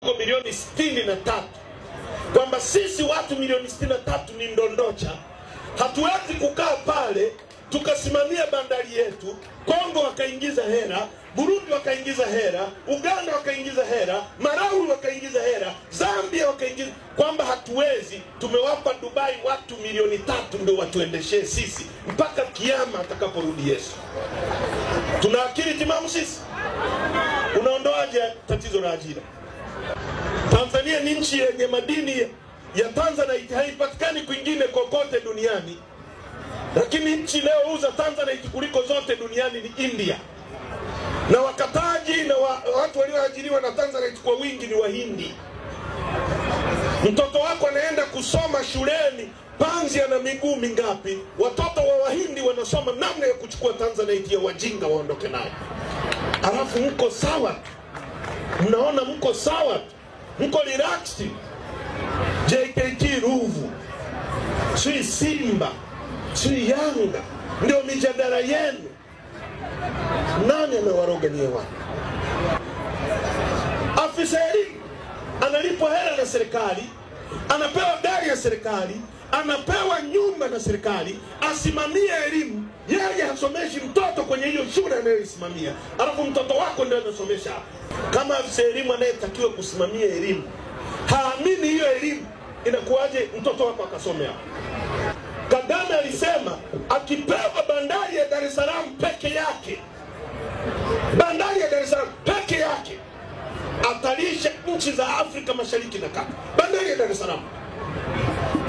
milioni 63, kwamba sisi watu milioni 63 ni ndondocha. Hatuwezi kukaa pale tukasimamia bandari yetu, Kongo wakaingiza hera, Burundi wakaingiza hera, Uganda wakaingiza hera, Malawi wakaingiza hera, Zambia wakaingiza, kwamba hatuwezi. Tumewapa Dubai watu milioni 3 ndio watuendeshe sisi mpaka kiyama atakaporudi Yesu. Tuna akili timamu sisi? Unaondoaje tatizo la ajira? Tanzania ni nchi yenye madini ya Tanzanite, haipatikani kwingine kokote duniani. Lakini nchi leo uza Tanzanite kuliko zote duniani ni India. Na wakataji na watu walioajiriwa na Tanzanite kwa wingi ni Wahindi. Mtoto wako anaenda kusoma shuleni, panzi ana miguu mingapi? Watoto wa Wahindi wanasoma namna ya kuchukua Tanzanite ya wajinga waondoke nayo. Alafu mko sawa. Mnaona mko sawa. Mko relaxed. JKT Ruvu, si Simba, si Yanga, ndio mijadala yenu. Nani amewaroga nyie watu? Afisa elimu analipwa hela na serikali, anapewa gari ya serikali, anapewa nyumba na serikali, asimamie elimu. Yeye hasomeshi mtoto kwenye hiyo shule anayoisimamia. Alafu mtoto wako ndio anasomesha. Kama afisa elimu anayetakiwa kusimamia elimu haamini hiyo elimu, inakuwaje mtoto wako akasomea? Kagame alisema akipewa bandari ya Dar es Salaam peke yake, bandari ya Dar es Salaam peke yake, atalisha nchi za Afrika Mashariki na Kati. Bandari ya Dar es Salaam.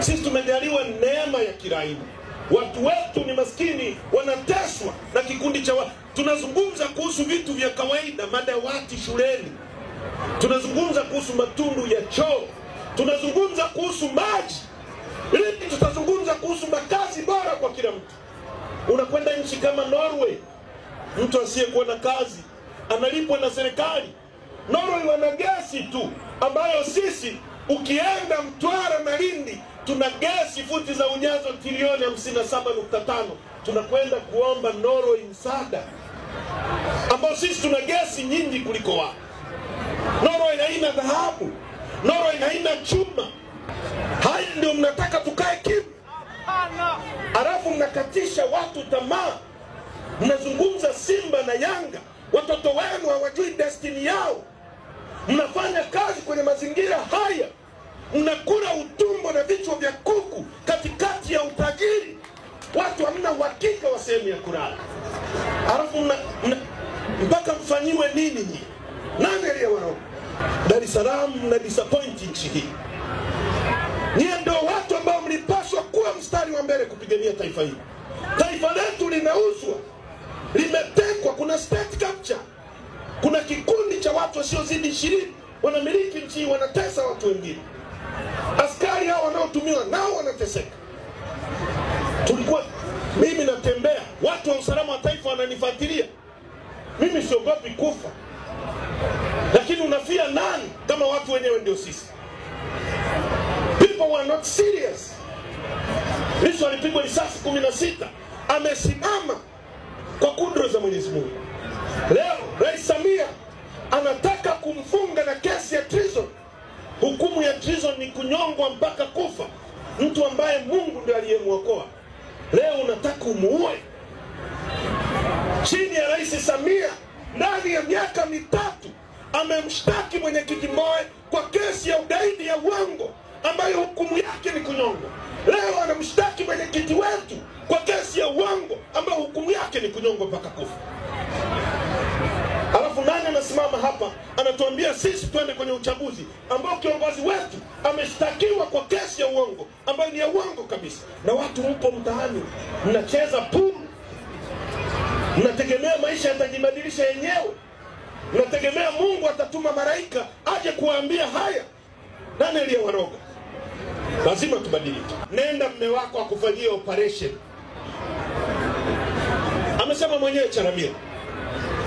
Sisi tumejaliwa neema ya kiraia. Watu wetu ni maskini, wanateswa na kikundi cha watu. Tunazungumza kuhusu vitu vya kawaida, madawati shuleni. Tunazungumza kuhusu matundu ya choo. Tunazungumza kuhusu maji. Lini tutazungumza kuhusu makazi bora kwa kila mtu? Unakwenda nchi kama Norway, mtu asiyekuwa na kazi analipwa na serikali. Norway wana gesi tu, ambayo sisi ukienda Mtwara na Lindi tuna gesi futi za ujazo trilioni 57.5. Tunakwenda kuomba Norway msaada, ambao sisi tuna gesi nyingi kuliko wao. Norway haina dhahabu, Norway haina chuma. Haya ndio mnataka tukae kimya? Alafu mnakatisha watu tamaa. Mnazungumza Simba na Yanga, watoto wenu hawajui destiny yao. Mnafanya kazi kwenye mazingira haya, mnakula utumbo na vichwa vya kuku katikati ya utajiri. Watu hamna uhakika wa sehemu ya kulala. Alafu mpaka mfanyiwe nini nyinyi? Nani aliyewaroga? Dar es Salaam mna disappoint nchi hii. Nyie ndio watu ambao mlipaswa kuwa mstari wa mbele kupigania taifa hili. Taifa letu linauzwa, limetekwa, kuna state capture. Kuna kikundi cha watu wasiozidi 20 wanamiliki nchi, wanatesa watu wengine. Askari hao wanaotumiwa nao wanateseka. Mimi natembea, watu wa usalama wa taifa wananifuatilia. Mimi siogopi kufa. Lakini unafia nani kama watu wenyewe ndio sisi? People were not serious. Lissu alipigwa risasi 16, amesimama kwa kudra za Mwenyezi Mungu. Leo Rais Samia anataka kumfunga na kesi ya treason. Hukumu ya treason ni kunyongwa mpaka kufa, mtu ambaye Mungu ndiye aliyemuokoa. Leo unataka umuue. Chini ya Rais Samia, ndani ya miaka 3 amemshtaki mwenyekiti Mbowe kwa kesi ya ugaidi ya uongo, ambayo hukumu yake ni kunyongwa. Leo anamshtaki mwenyekiti wetu kwa kesi ya uongo, ambayo hukumu yake ni kunyongwa mpaka kufa. Alafu nani anasimama hapa anatuambia sisi twende kwenye uchaguzi ambao kiongozi wetu ameshtakiwa kwa kesi ya uongo, ambayo ni ya uongo kabisa? Na watu mpo mtaani mnacheza pool. Mnategemea maisha yatajibadilisha yenyewe? Mnategemea Mungu atatuma malaika aje kuambia haya? Nani aliyewaroga? Lazima tubadilike. Nenda mme wako akufanyie operation. Amesema mwenyewe Charamila.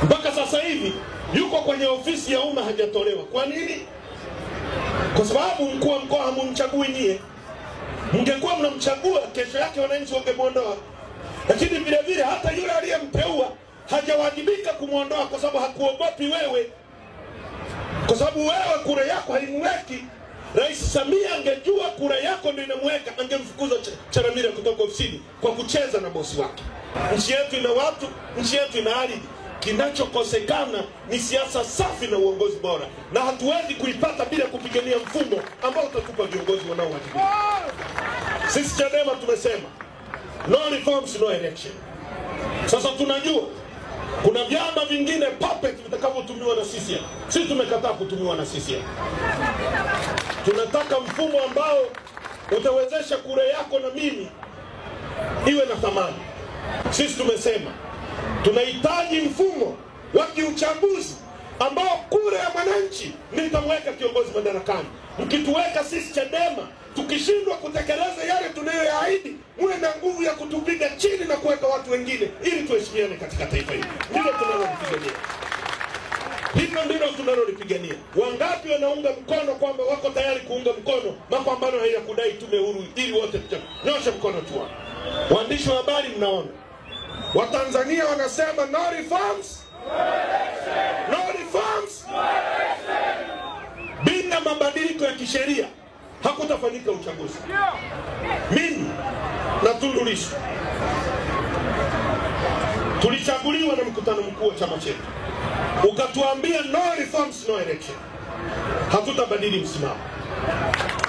Mpaka sasa hivi yuko kwenye ofisi ya umma hajatolewa. Kwa nini? Kwa sababu mkuu wa mkoa hamumchagui nyie. Mngekuwa mnamchagua, kesho yake wananchi wangemuondoa. Lakini vile vile hata yule aliyemteua hajawajibika kumuondoa, kwa sababu hakuogopi wewe. Kwa sababu wewe kura yako haimweki. Rais Samia angejua kura yako ndio inamweka, angemfukuza Charamira kutoka ofisini kwa kucheza na bosi wake. Nchi yetu ina watu, nchi yetu ina ardhi. Kinachokosekana ni siasa safi na uongozi bora, na hatuwezi kuipata bila kupigania mfumo ambao utatupa viongozi wanaowajibika. Sisi Chadema tumesema no reforms no election. Sasa tunajua kuna vyama vingine puppet vitakavyotumiwa na CCM. Sisi tumekataa kutumiwa na CCM. Tunataka mfumo ambao utawezesha kura yako na mimi iwe na thamani. Sisi tumesema tunahitaji mfumo wa kiuchaguzi ambao kura ya mwananchi ndio itamweka kiongozi madarakani. Mkituweka sisi Chadema, tukishindwa kutekeleza yale tunayoyaahidi, muwe na nguvu ya kutupiga chini na kuweka watu wengine ili tuheshimiane katika taifa hili. Ndilo tunalolipigania. Hilo ndilo tunalolipigania. Wangapi wanaunga mkono kwamba wako tayari kuunga mkono mapambano haya ya kudai tume huru ili wote nyosha mkono tu. Waandishi wa habari, mnaona Watanzania wanasema no reforms, no reforms. Bila mabadiliko ya kisheria hakutafanyika uchaguzi. Mimi na Tundu Lissu tulichaguliwa na mkutano mkuu wa chama chetu, ukatuambia no reforms no election. Hatutabadili msimamo,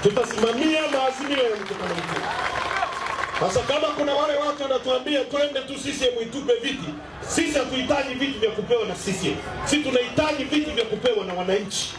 tutasimamia maazimio ya mkutano mkuu. Sasa kama kuna wale watu wanatuambia twende tu CCM itupe viti, sisi hatuhitaji viti vya kupewa na CCM. Sisi tunahitaji viti vya kupewa na wananchi.